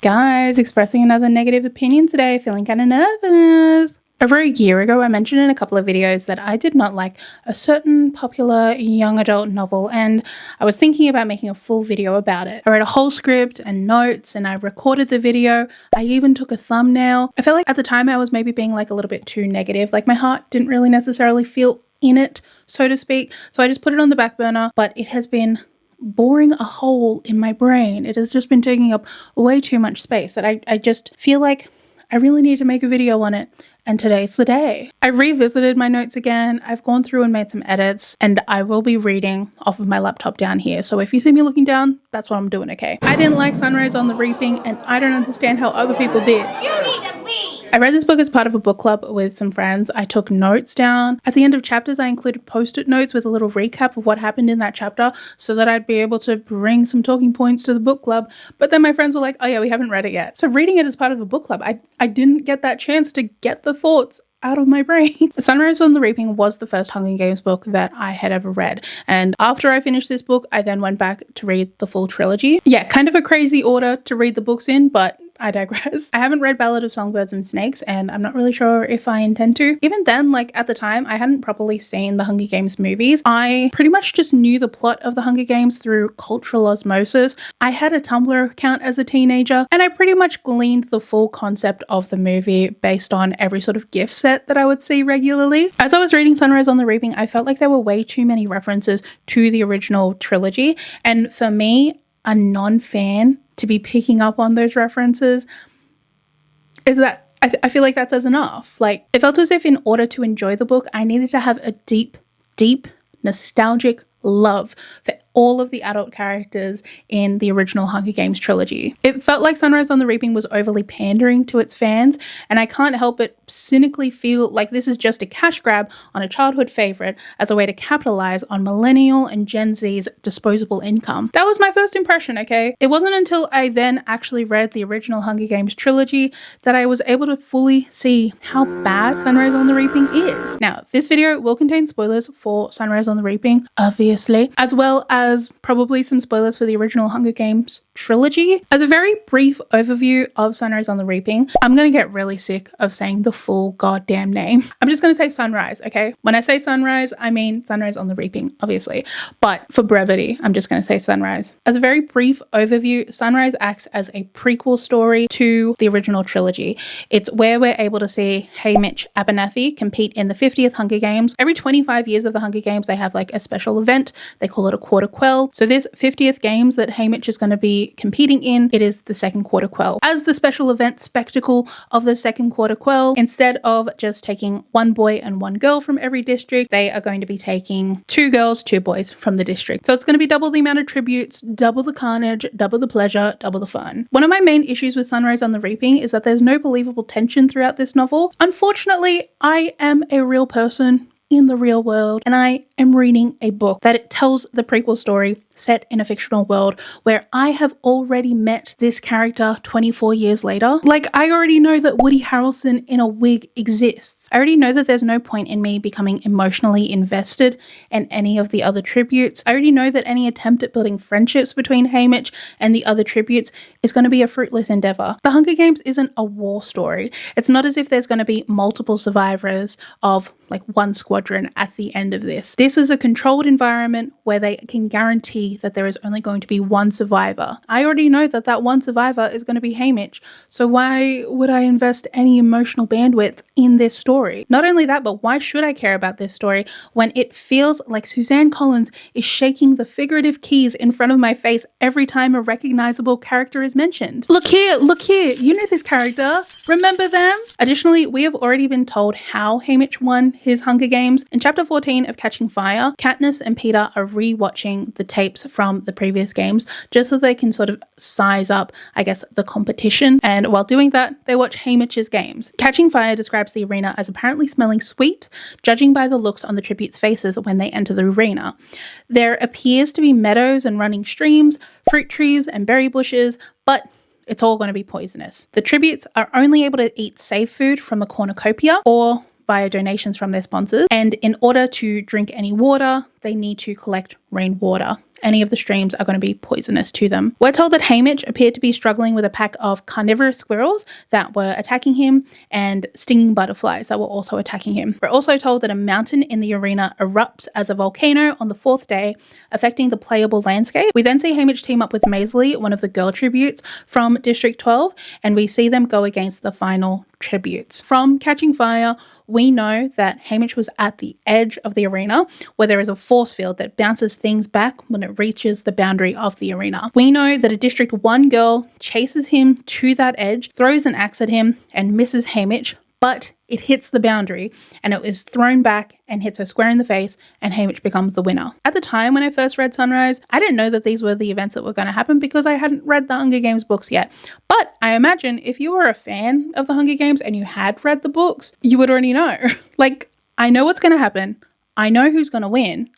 Guys, expressing another negative opinion today, feeling kind of nervous. Over a year ago, I mentioned in a couple of videos that I did not like a certain popular young adult novel, and I was thinking about making a full video about it. I wrote a whole script and notes, and I recorded the video. I even took a thumbnail. I felt like at the time I was maybe being like a little bit too negative, like my heart didn't really necessarily feel in it, so to speak. So I just put it on the back burner, but it has been boring a hole in my brain. It has just been taking up way too much space that I just feel like I really need to make a video on it. And today's the day. I revisited my notes again. I've gone through and made some edits, and I will be reading off of my laptop down here. So if you see me looking down, that's what I'm doing, okay? I didn't like Sunrise on the Reaping, and I don't understand how other people did. You need to leave. I read this book as part of a book club with some friends. I took notes down. At the end of chapters, I included post-it notes with a little recap of what happened in that chapter so that I'd be able to bring some talking points to the book club. But then my friends were like, oh yeah, we haven't read it yet. So reading it as part of a book club, I didn't get that chance to get the thoughts out of my brain. Sunrise on the Reaping was the first Hunger Games book that I had ever read. And after I finished this book, I then went back to read the full trilogy. Yeah, kind of a crazy order to read the books in, but I digress. I haven't read Ballad of Songbirds and Snakes, and I'm not really sure if I intend to. Even then, like at the time, I hadn't properly seen the Hunger Games movies. I pretty much just knew the plot of the Hunger Games through cultural osmosis. I had a Tumblr account as a teenager, and I pretty much gleaned the full concept of the movie based on every sort of gift set that I would see regularly. As I was reading Sunrise on the Reaping, I felt like there were way too many references to the original trilogy. And for me, a non-fan, to be picking up on those references is that I feel like that says enough. Like, it felt as if in order to enjoy the book, I needed to have a deep, nostalgic love for all of the adult characters in the original Hunger Games trilogy. It felt like Sunrise on the Reaping was overly pandering to its fans, and I can't help but cynically feel like this is just a cash grab on a childhood favorite as a way to capitalize on millennial and Gen Z's disposable income. That was my first impression, okay? It wasn't until I then actually read the original Hunger Games trilogy that I was able to fully see how bad Sunrise on the Reaping is. Now, this video will contain spoilers for Sunrise on the Reaping, obviously, as well as probably some spoilers for the original Hunger Games trilogy. As a very brief overview of Sunrise on the Reaping, I'm going to get really sick of saying the full goddamn name. I'm just going to say Sunrise, okay? When I say Sunrise, I mean Sunrise on the Reaping, obviously. But for brevity, I'm just going to say Sunrise. As a very brief overview, Sunrise acts as a prequel story to the original trilogy. It's where we're able to see Haymitch Abernathy compete in the 50th Hunger Games. Every 25 years of the Hunger Games, they have like a special event. They call it a quarter quell. So this 50th games that Haymitch is going to be competing in, it is the second quarter quell. As the special event spectacle of the second quarter quell, instead of just taking one boy and one girl from every district, they are going to be taking 2 girls, 2 boys from the district. So it's going to be double the amount of tributes, double the carnage, double the pleasure, double the fun. One of my main issues with Sunrise on the Reaping is that there's no believable tension throughout this novel. Unfortunately, I am a real person in the real world, and I am reading a book that it tells the prequel story set in a fictional world where I have already met this character 24 years later. Like, I already know that Woody Harrelson in a wig exists. I already know that there's no point in me becoming emotionally invested in any of the other tributes. I already know that any attempt at building friendships between Haymitch and the other tributes is going to be a fruitless endeavor. The Hunger Games isn't a war story. It's not as if there's going to be multiple survivors of like one squadron at the end of this. This is a controlled environment where they can guarantee that there is only going to be one survivor. I already know that that one survivor is going to be Haymitch, so why would I invest any emotional bandwidth in this story? Not only that, but why should I care about this story when it feels like Suzanne Collins is shaking the figurative keys in front of my face every time a recognizable character is mentioned? Look here, you know this character. Remember them? Additionally, we have already been told how Haymitch won his Hunger Games. In chapter 14 of Catching Fire, Katniss and Peter are re-watching the tapes from the previous games just so they can sort of size up, I guess, the competition. And while doing that, they watch Haymitch's games. Catching Fire describes the arena as apparently smelling sweet, judging by the looks on the tributes' faces when they enter the arena. There appears to be meadows and running streams, fruit trees and berry bushes, but it's all going to be poisonous. The tributes are only able to eat safe food from the cornucopia or via donations from their sponsors. And in order to drink any water, they need to collect rainwater. any of the streams are going to be poisonous to them. We're told that Haymitch appeared to be struggling with a pack of carnivorous squirrels that were attacking him and stinging butterflies that were also attacking him. We're also told that a mountain in the arena erupts as a volcano on the 4th day, affecting the playable landscape. We then see Haymitch team up with Maisley, one of the girl tributes from District 12, and we see them go against the final tributes. From Catching Fire, we know that Haymitch was at the edge of the arena where there is a force field that bounces things back when it reaches the boundary of the arena. We know that a District 1 girl chases him to that edge, throws an axe at him and misses Haymitch, but it hits the boundary and it is thrown back and hits her square in the face, and Haymitch becomes the winner. At the time when I first read Sunrise, I didn't know that these were the events that were going to happen because I hadn't read the Hunger Games books yet. But I imagine if you were a fan of the Hunger Games and you had read the books, you would already know. Like, I know what's going to happen. I know who's going to win.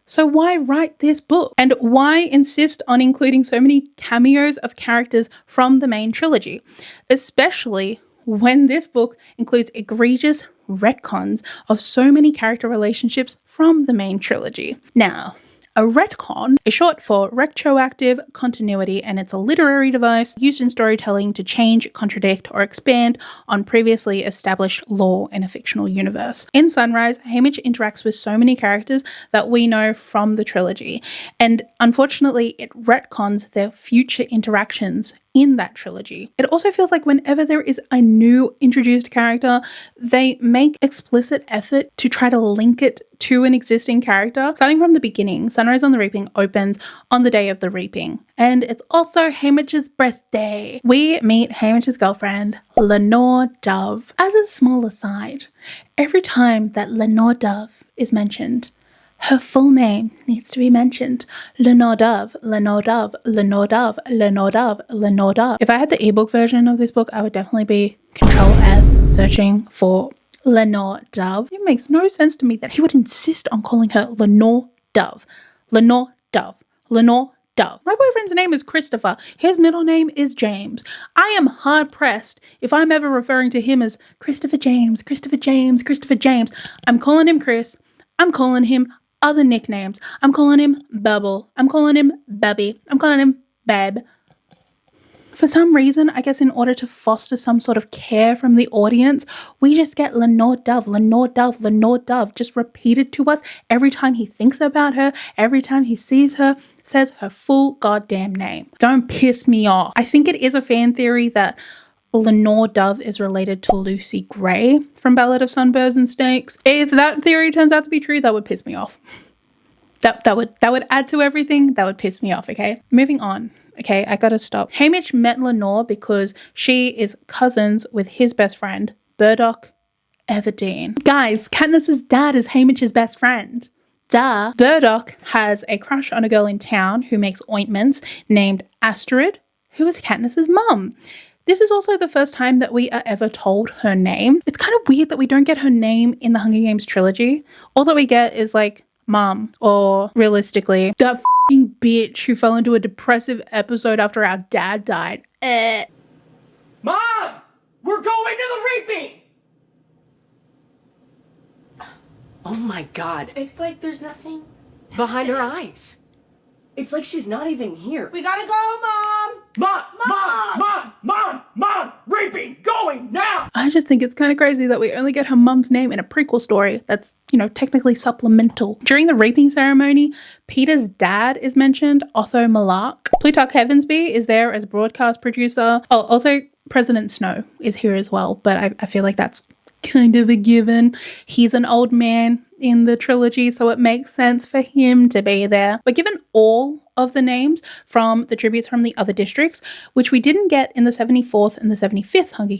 So why write this book? And why insist on including so many cameos of characters from the main trilogy? Especially when this book includes egregious retcons of so many character relationships from the main trilogy. Now, a retcon is short for retroactive continuity, and it's a literary device used in storytelling to change, contradict, or expand on previously established lore in a fictional universe. In Sunrise, Haymitch interacts with so many characters that we know from the trilogy, and unfortunately it retcons their future interactions in that trilogy. It also feels like whenever there is a new introduced character, they make explicit effort to try to link it to an existing character. Starting from the beginning, Sunrise on the Reaping opens on the day of the reaping, and it's also Haymitch's birthday. We meet Haymitch's girlfriend, Lenore Dove. As a small aside, every time that Lenore Dove is mentioned, her full name needs to be mentioned. Lenore Dove, Lenore Dove, Lenore Dove, Lenore Dove, Lenore Dove. If I had the ebook version of this book, I would definitely be Control F searching for Lenore Dove. It makes no sense to me that he would insist on calling her Lenore Dove. Lenore Dove. Lenore Dove. My boyfriend's name is Christopher. His middle name is James. I am hard pressed if I'm ever referring to him as Christopher James, Christopher James, Christopher James. I'm calling him Chris. I'm calling him other nicknames. I'm calling him Bubble. I'm calling him Bubby. I'm calling him Bab. For some reason, I guess in order to foster some sort of care from the audience, we just get Lenore Dove, Lenore Dove, Lenore Dove just repeated to us every time he thinks about her, every time he sees her, says her full goddamn name. Don't piss me off. I think it is a fan theory that Lenore Dove is related to Lucy Gray from Ballad of Sunbirds and Snakes. If that theory turns out to be true, that would piss me off. That would add to everything. That would piss me off, okay? Moving on. Okay, I gotta stop. Haymitch met Lenore because she is cousins with his best friend, Burdock Everdeen. Guys, Katniss's dad is Haymitch's best friend. Duh. Burdock has a crush on a girl in town who makes ointments named Astrid, who is Katniss's mum. This is also the first time that we are ever told her name. It's kind of weird that we don't get her name in the Hunger Games trilogy. All that we get is like Mom, or realistically, that f***ing bitch who fell into a depressive episode after our dad died. Mom! We're going to the reaping! Oh my god. It's like there's nothing Behind her eyes. It's like she's not even here. We gotta go, Mom! Mom! Reaping! Going now! I just think it's kind of crazy that we only get her mum's name in a prequel story that's, technically supplemental. During the reaping ceremony, Peter's dad is mentioned, Otho Malark. Plutarch Heavensby is there as broadcast producer. Oh, also President Snow is here as well, but I feel like that's kind of a given. He's an old man in the trilogy, so it makes sense for him to be there. But given all of the names from the tributes from the other districts, which we didn't get in the 74th and the 75th Hunger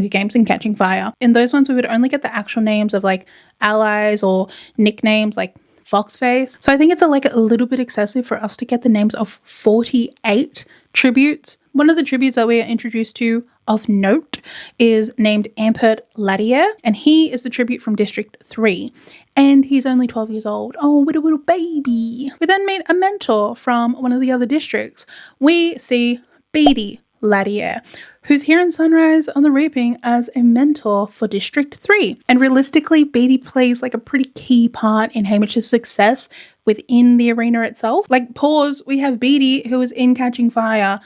Games and Catching Fire, in those ones we would only get the actual names of like allies or nicknames like Foxface. So I think it's a little bit excessive for us to get the names of 48 tributes. One of the tributes that we are introduced to of note is named Ampert Latier, and he is the tribute from District 3, and he's only 12 years old. Oh, what a little baby. We then meet a mentor from one of the other districts. We see Beatty Latier, who's here in Sunrise on the Reaping as a mentor for District 3. And realistically, Beatty plays like a pretty key part in Hamish's success within the arena itself. Like, pause, we have Beatty, who is in Catching Fire,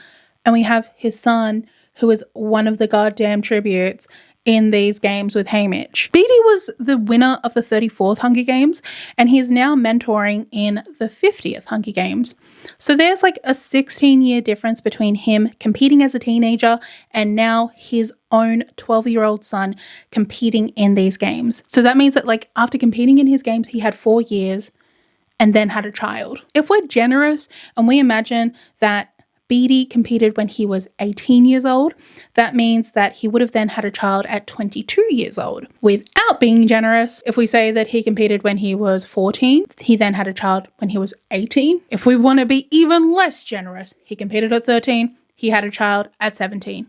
and we have his son, who is one of the goddamn tributes in these games with Hamish. Beatty was the winner of the 34th Hunger Games, and he is now mentoring in the 50th Hunger Games. So there's like a 16-year difference between him competing as a teenager and now his own 12-year-old son competing in these games. So that means that like after competing in his games, he had 4 years and then had a child. If we're generous and we imagine that Beatty competed when he was 18 years old, that means that he would have then had a child at 22 years old. Without being generous, if we say that he competed when he was 14, he then had a child when he was 18. If we want to be even less generous, he competed at 13, he had a child at 17.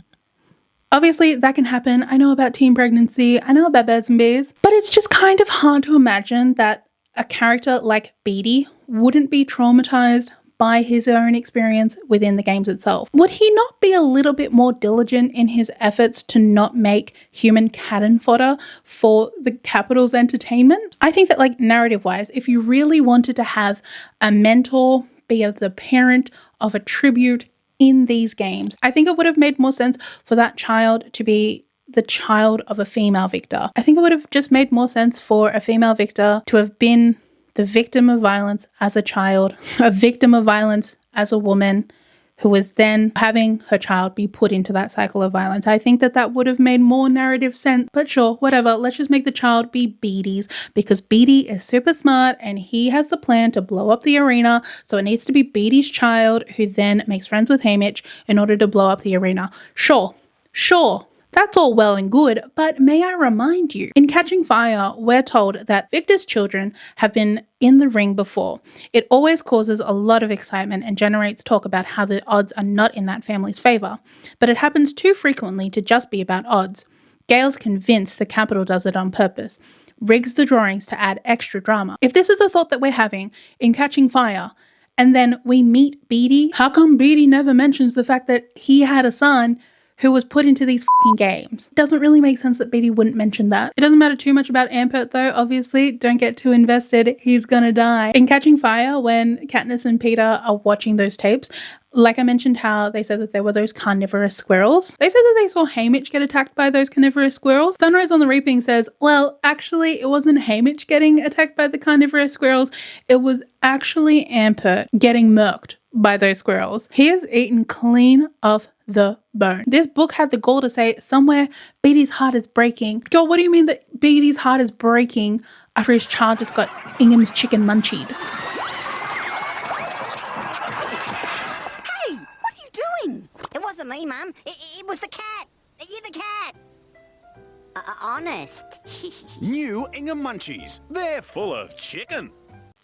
Obviously, that can happen. I know about teen pregnancy, I know about birds and bees, but it's just kind of hard to imagine that a character like Beatty wouldn't be traumatized by his own experience within the games itself. Would he not be a little bit more diligent in his efforts to not make human cannon fodder for the Capital's entertainment? I think that like narrative-wise, if you really wanted to have a mentor be the parent of a tribute in these games, I think it would have made more sense for that child to be the child of a female victor. I think it would have just made more sense for a female victor to have been the victim of violence as a child, a victim of violence as a woman who was then having her child be put into that cycle of violence. I think that that would have made more narrative sense, but sure, whatever. Let's just make the child be Beatty's because Beatty is super smart and he has the plan to blow up the arena. So it needs to be Beatty's child who then makes friends with Hamish in order to blow up the arena. Sure. That's all well and good, but may I remind you, in Catching Fire, we're told that Victor's children have been in the ring before. It always causes a lot of excitement and generates talk about how the odds are not in that family's favour, but it happens too frequently to just be about odds. Gail's convinced the Capital does it on purpose, rigs the drawings to add extra drama. If this is a thought that we're having in Catching Fire, and then we meet Beatty, how come Beatty never mentions the fact that he had a son who was put into these f***ing games? It doesn't really make sense that Beatty wouldn't mention that. It doesn't matter too much about Ampert though, obviously. Don't get too invested. He's gonna die. In Catching Fire, when Katniss and Peter are watching those tapes, like I mentioned how they said that there were those carnivorous squirrels. They said that they saw Hamish get attacked by those carnivorous squirrels. Sunrise on the Reaping says, well, actually, it wasn't Hamish getting attacked by the carnivorous squirrels. It was actually Ampert getting murked by those squirrels. He is eaten clean off the bone. This book had the gall to say somewhere Beatty's heart is breaking. Girl, what do you mean that Beatty's heart is breaking after his child just got Ingham's chicken munchied? It wasn't me, Mum. It was the cat. You're the cat. Honest. New Ingham Munchies. They're full of chicken.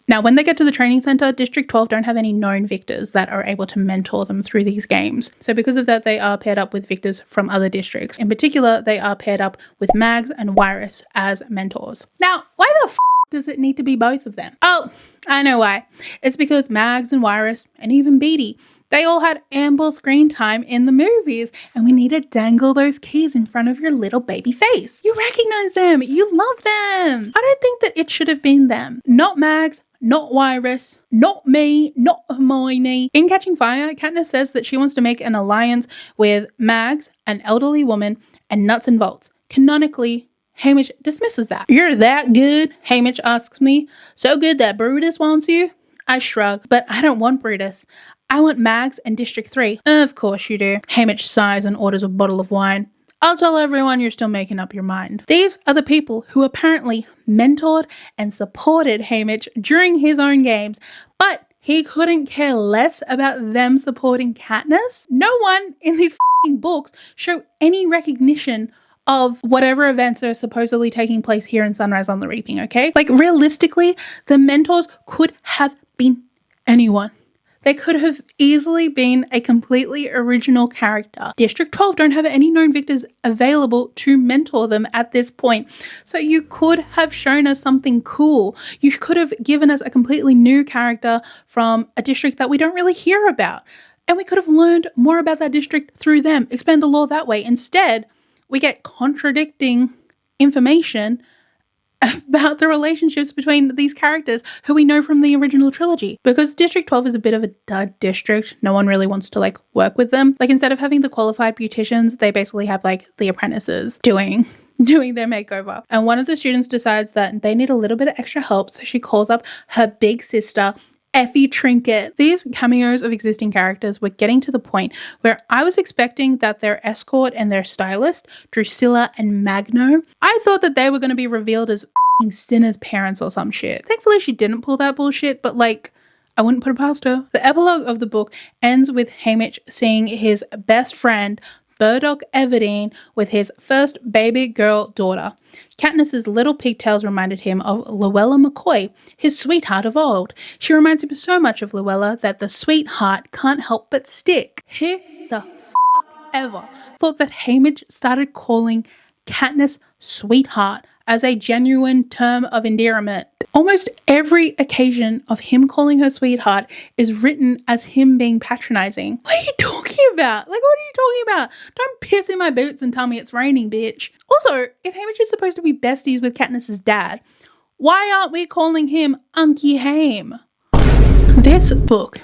Now, when they get to the training center, District 12 don't have any known victors that are able to mentor them through these games. So because of that, they are paired up with victors from other districts. In particular, they are paired up with Mags and Wyrus as mentors. Now, why the does it need to be both of them? Oh, I know why. It's because Mags and Wyrus and even Beatty, they all had ample screen time in the movies, and we need to dangle those keys in front of your little baby face. You recognize them. You love them. I don't think that it should have been them. Not Mags, not Wyrus, not me, not Hermione. In Catching Fire, Katniss says that she wants to make an alliance with Mags, an elderly woman, and Nuts and Bolts. Canonically, Hamish dismisses that. You're that good? Hamish asks me. So good that Brutus wants you? I shrug, but I don't want Brutus. I want Mags and District 3. Of course you do. Hamish sighs and orders a bottle of wine. I'll tell everyone you're still making up your mind. These are the people who apparently mentored and supported Hamish during his own games, but he couldn't care less about them supporting Katniss. No one in these f***ing books show any recognition of whatever events are supposedly taking place here in Sunrise on the Reaping, okay? Like, realistically, the mentors could have been anyone. They could have easily been a completely original character. District 12 don't have any known victors available to mentor them at this point. So you could have shown us something cool. You could have given us a completely new character from a district that we don't really hear about. And we could have learned more about that district through them, expand the lore that way. Instead, we get contradicting information about the relationships between these characters who we know from the original trilogy. Because District 12 is a bit of a dud district, no one really wants to like work with them. Like instead of having the qualified beauticians, they basically have like the apprentices doing their makeover. And one of the students decides that they need a little bit of extra help, so she calls up her big sister, Effie Trinket. These cameos of existing characters were getting to the point where I was expecting that their escort and their stylist, Drusilla and Magno, I thought that they were going to be revealed as Cinna's parents or some shit. Thankfully, she didn't pull that bullshit, but like, I wouldn't put it past her. The epilogue of the book ends with Haymitch seeing his best friend, Burdock Everdeen, with his first baby girl daughter. Katniss's little pigtails reminded him of Luella McCoy, his sweetheart of old. She reminds him so much of Luella that the sweetheart can't help but stick. Who the ever thought that Haymitch started calling Katniss sweetheart as a genuine term of endearment? Almost every occasion of him calling her sweetheart is written as him being patronizing. What are you talking about? Like, what are you talking about? Don't piss in my boots and tell me it's raining, bitch. Also, if Haymitch is supposed to be besties with Katniss's dad, why aren't we calling him Unky Haim? This book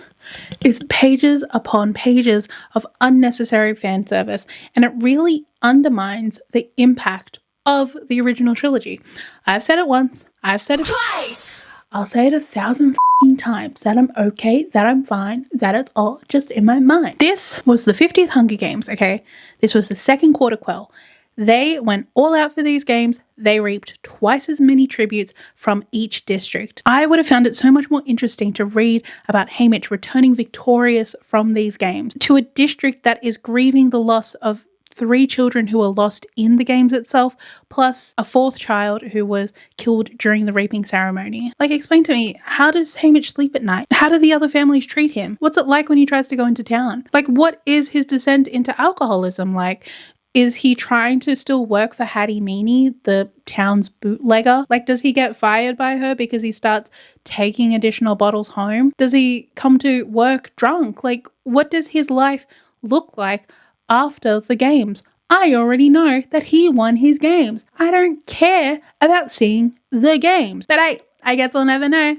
is pages upon pages of unnecessary fan service, and it really undermines the impact of the original trilogy. I've said it once, I've said it twice, I'll say it 1,000 times that I'm okay, that I'm fine, that it's all just in my mind. This was the 50th Hunger Games, okay? This was the second quarter quell. They went all out for these games. They reaped twice as many tributes from each district. I would have found it so much more interesting to read about Haymitch returning victorious from these games to a district that is grieving the loss of 3 children who were lost in the games itself, plus a 4th child who was killed during the reaping ceremony. Like, explain to me, how does Haymitch sleep at night? How do the other families treat him? What's it like when he tries to go into town? Like, what is his descent into alcoholism like? Is he trying to still work for Hattie Meany, the town's bootlegger? Like, does he get fired by her because he starts taking additional bottles home? Does he come to work drunk? Like, what does his life look like after the games? I already know that he won his games. I don't care about seeing the games. But I guess we'll never know,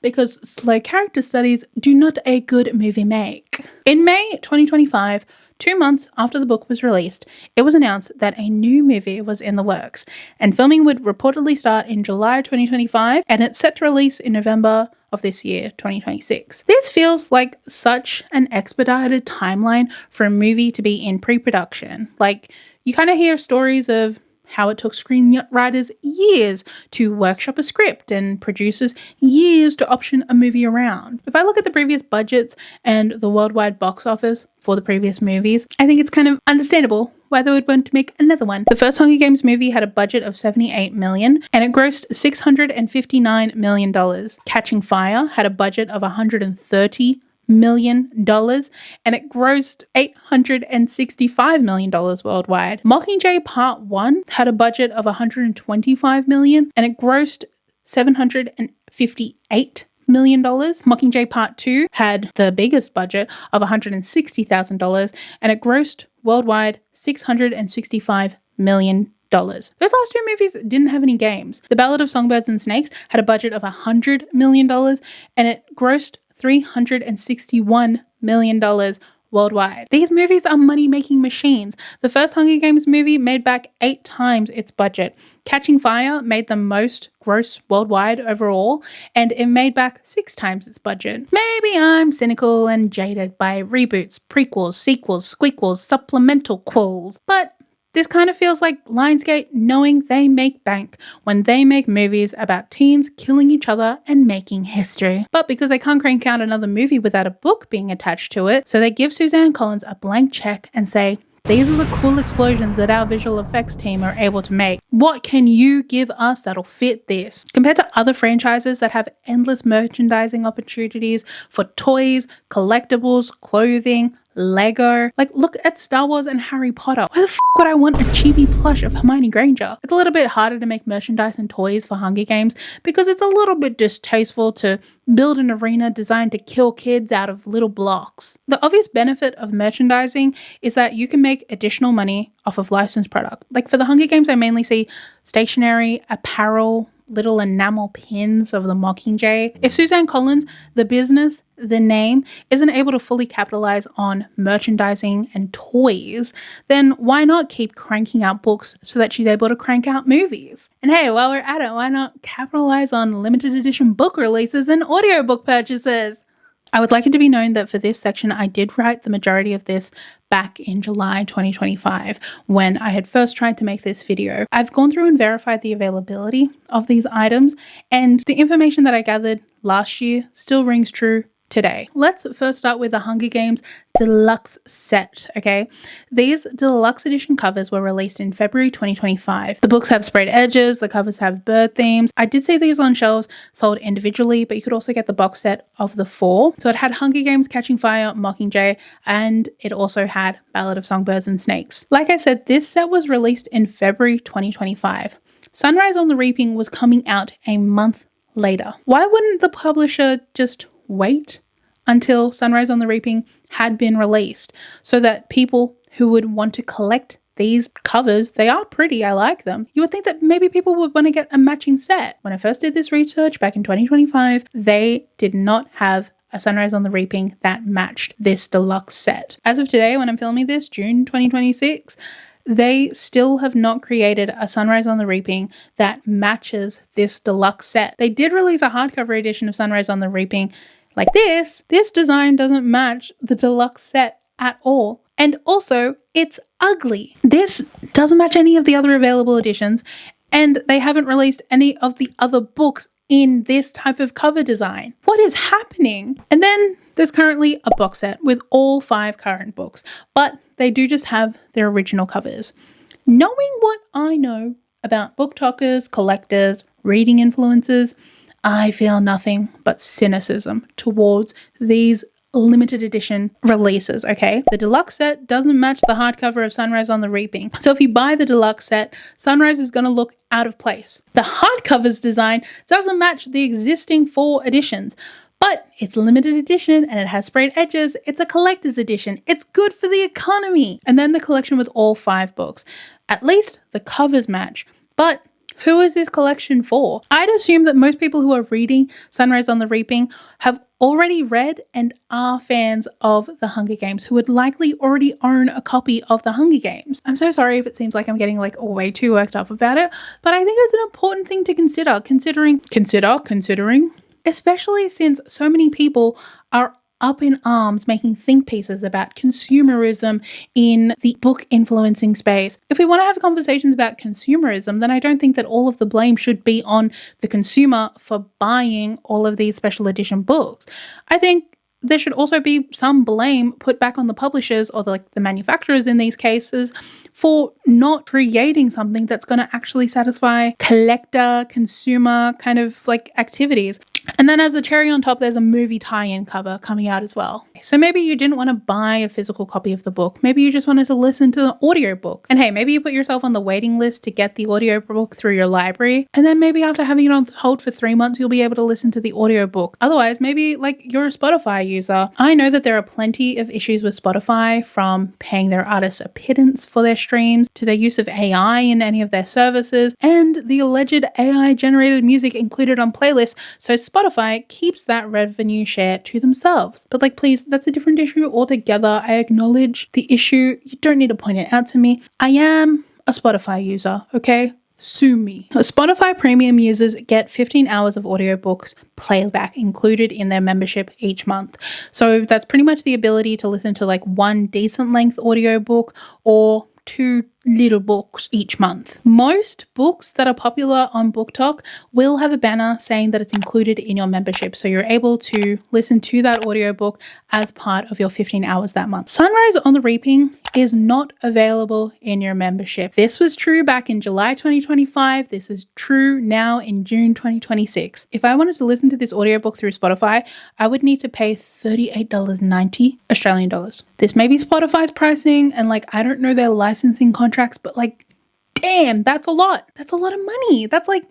because slow character studies do not a good movie make. In May 2025, 2 months after the book was released, it was announced that a new movie was in the works, and filming would reportedly start in July 2025, and it's set to release in November of this year, 2026. This feels like such an expedited timeline for a movie to be in pre-production. Like, you kind of hear stories of how it took screenwriters years to workshop a script and producers years to option a movie around. If I look at the previous budgets and the worldwide box office for the previous movies, I think it's kind of understandable why they would want to make another one. The first Hunger Games movie had a budget of $78 million and it grossed $659 million. Catching Fire had a budget of $130 million and it grossed $865 million worldwide. Mockingjay Part 1 had a budget of $125 million and it grossed $758 million. Mockingjay Part 2 had the biggest budget of $160,000 and it grossed worldwide $665 million. Those last 2 movies didn't have any games. The Ballad of Songbirds and Snakes had a budget of $100 million and it grossed $361 million worldwide. These movies are money-making machines. The first Hunger Games movie made back 8 times its budget. Catching Fire made the most gross worldwide overall, and it made back 6 times its budget. Maybe I'm cynical and jaded by reboots, prequels, sequels, squeakquels, supplemental quels, but this kind of feels like Lionsgate knowing they make bank when they make movies about teens killing each other and making history. But because they can't crank out another movie without a book being attached to it, so they give Suzanne Collins a blank check and say, these are the cool explosions that our visual effects team are able to make. What can you give us that'll fit this? Compared to other franchises that have endless merchandising opportunities for toys, collectibles, clothing, Lego. Like, look at Star Wars and Harry Potter. Why the f would I want a chibi plush of Hermione Granger? It's a little bit harder to make merchandise and toys for Hunger Games because it's a little bit distasteful to build an arena designed to kill kids out of little blocks. The obvious benefit of merchandising is that you can make additional money off of licensed product. Like for the Hunger Games, I mainly see stationery, apparel, little enamel pins of the Mockingjay. If Suzanne Collins, the business, the name, isn't able to fully capitalize on merchandising and toys, then why not keep cranking out books so that she's able to crank out movies? And hey, while we're at it, why not capitalize on limited edition book releases and audiobook purchases? I would like it to be known that for this section, I did write the majority of this back in July 2025 when I had first tried to make this video. I've gone through and verified the availability of these items, and the information that I gathered last year still rings true today. Let's first start with the Hunger Games deluxe set, okay? These deluxe edition covers were released in February 2025. The books have sprayed edges, the covers have bird themes. I did see these on shelves sold individually, but you could also get the box set of the 4. So it had Hunger Games, Catching Fire, Mockingjay, and it also had Ballad of Songbirds and Snakes. Like I said, this set was released in February 2025. Sunrise on the Reaping was coming out a month later. Why wouldn't the publisher just wait until Sunrise on the Reaping had been released so that people who would want to collect these covers, they are pretty, I like them. You would think that maybe people would want to get a matching set. When I first did this research back in 2025, they did not have a Sunrise on the Reaping that matched this deluxe set. As of today, when I'm filming this, June 2026, they still have not created a Sunrise on the Reaping that matches this deluxe set. They did release a hardcover edition of Sunrise on the Reaping like this. This design doesn't match the deluxe set at all. And also, it's ugly. This doesn't match any of the other available editions, and they haven't released any of the other books in this type of cover design. What is happening? And then there's currently a box set with all 5 current books, but they do just have their original covers. Knowing what I know about book talkers, collectors, reading influencers, I feel nothing but cynicism towards these limited edition releases, okay? The deluxe set doesn't match the hardcover of Sunrise on the Reaping. So if you buy the deluxe set, Sunrise is going to look out of place. The hardcover's design doesn't match the existing 4 editions, but it's limited edition and it has sprayed edges. It's a collector's edition. It's good for the economy. And then the collection with all 5 books. At least the covers match, but who is this collection for? I'd assume that most people who are reading Sunrise on the Reaping have already read and are fans of The Hunger Games, who would likely already own a copy of The Hunger Games. I'm so sorry if it seems like I'm getting like way too worked up about it, but I think it's an important thing to considering, especially since so many people are up in arms making think pieces about consumerism in the book influencing space. If we want to have conversations about consumerism, then I don't think that all of the blame should be on the consumer for buying all of these special edition books. I think there should also be some blame put back on the publishers or the manufacturers in these cases for not creating something that's going to actually satisfy collector, consumer kind of activities. And then as a cherry on top, there's a movie tie-in cover coming out as well. So maybe you didn't want to buy a physical copy of the book. Maybe you just wanted to listen to the audiobook. And hey, maybe you put yourself on the waiting list to get the audiobook through your library. And then maybe after having it on hold for 3 months, you'll be able to listen to the audiobook. Otherwise, maybe you're a Spotify user. I know that there are plenty of issues with Spotify, from paying their artists a pittance for their streams to their use of AI in any of their services and the alleged AI generated music included on playlists. So Spotify keeps that revenue share to themselves. But please, that's a different issue altogether. I acknowledge the issue. You don't need to point it out to me. I am a Spotify user, okay? Sue me. Spotify premium users get 15 hours of audiobooks playback included in their membership each month. So that's pretty much the ability to listen to one decent length audiobook or 2 little books each month. Most books that are popular on BookTok will have a banner saying that it's included in your membership. So you're able to listen to that audiobook as part of your 15 hours that month. Sunrise on the Reaping is not available in your membership. This was true back in July 2025. This is true now in June 2026. If I wanted to listen to this audiobook through Spotify, I would need to pay $38.90 Australian dollars. This may be Spotify's pricing, and like, I don't know their licensing contracts, but like, damn, that's a lot. That's a lot of money. That's like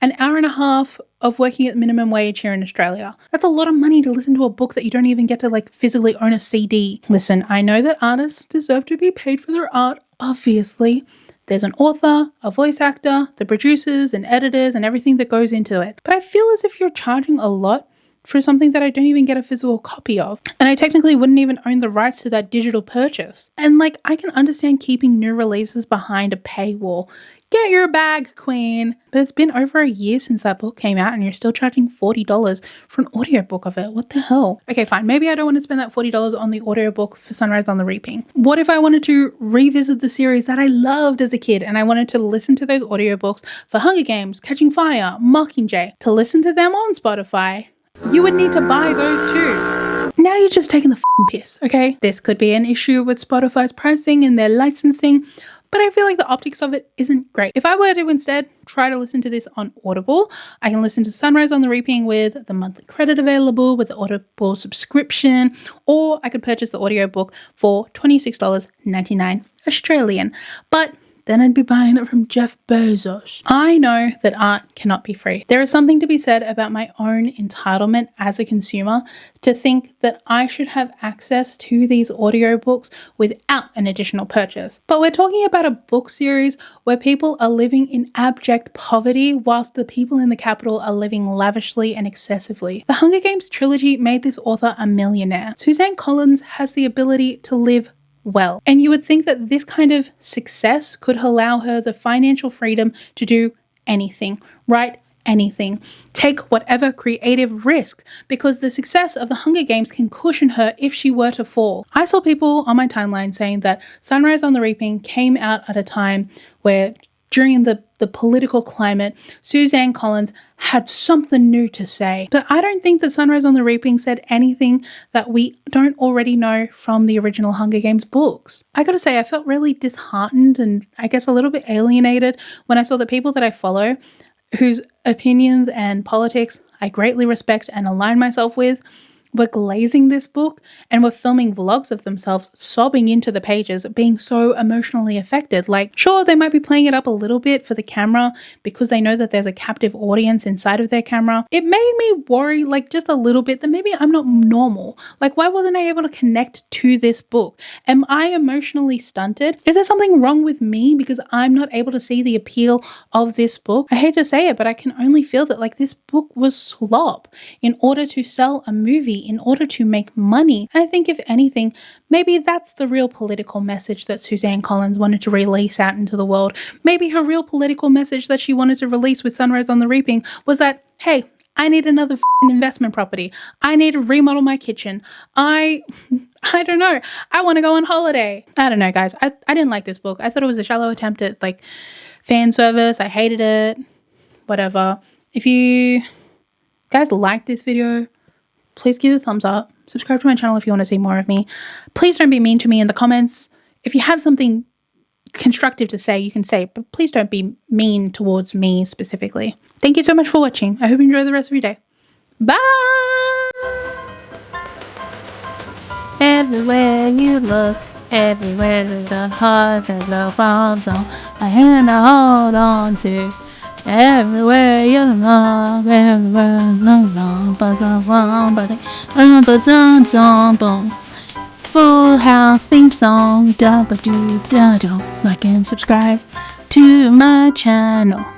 an hour and a half of working at minimum wage here in Australia. That's a lot of money to listen to a book that you don't even get to like physically own a CD. Listen, I know that artists deserve to be paid for their art, obviously. There's an author, a voice actor, the producers and editors and everything that goes into it. But I feel as if you're charging a lot for something that I don't even get a physical copy of. And I technically wouldn't even own the rights to that digital purchase. And like, I can understand keeping new releases behind a paywall. Get your bag, queen. But it's been over a year since that book came out and you're still charging $40 for an audiobook of it. What the hell? Okay, fine. Maybe I don't want to spend that $40 on the audiobook for Sunrise on the Reaping. What if I wanted to revisit the series that I loved as a kid and I wanted to listen to those audiobooks for Hunger Games, Catching Fire, Mockingjay? To listen to them on Spotify, you would need to buy those too. Now you're just taking the piss, okay? This could be an issue with Spotify's pricing and their licensing, but I feel like the optics of it isn't great. If I were to instead try to listen to this on Audible, I can listen to Sunrise on the Reaping with the monthly credit available, with the Audible subscription, or I could purchase the audiobook for $26.99 Australian. But then I'd be buying it from Jeff Bezos. I know that art cannot be free. There is something to be said about my own entitlement as a consumer to think that I should have access to these audiobooks without an additional purchase. But we're talking about a book series where people are living in abject poverty whilst the people in the capital are living lavishly and excessively. The Hunger Games trilogy made this author a millionaire. Suzanne Collins has the ability to live well. And you would think that this kind of success could allow her the financial freedom to do anything, write anything, take whatever creative risk, because the success of the Hunger Games can cushion her if she were to fall. I saw people on my timeline saying that Sunrise on the Reaping came out at a time where during the political climate, Suzanne Collins had something new to say. But I don't think that Sunrise on the Reaping said anything that we don't already know from the original Hunger Games books. I gotta say, I felt really disheartened and I guess a little bit alienated when I saw the people that I follow, whose opinions and politics I greatly respect and align myself with, were glazing this book and were filming vlogs of themselves sobbing into the pages, being so emotionally affected. Like, sure, they might be playing it up a little bit for the camera because they know that there's a captive audience inside of their camera. It made me worry, like, just a little bit that maybe I'm not normal. Like, why wasn't I able to connect to this book? Am I emotionally stunted? Is there something wrong with me because I'm not able to see the appeal of this book? I hate to say it, but I can only feel that, like, this book was slop in order to sell a movie, in order to make money. And I think if anything, maybe that's the real political message that Suzanne Collins wanted to release out into the world. Maybe her real political message that she wanted to release with Sunrise on the Reaping was that, hey, I need another investment property. I need to remodel my kitchen. I don't know. I want to go on holiday. I don't know, guys. I didn't like this book. I thought it was a shallow attempt at like fan service. I hated it. Whatever. If you guys like this video, please give it a thumbs up. Subscribe to my channel if you want to see more of me. Please don't be mean to me in the comments. If you have something constructive to say, you can say it, but please don't be mean towards me specifically. Thank you so much for watching. I hope you enjoy the rest of your day. Bye! Everywhere you look, everywhere there's a heart, there's a fall song, a hand to hold on to. Everywhere you look, everywhere there's a Full House theme song, like and subscribe to my channel.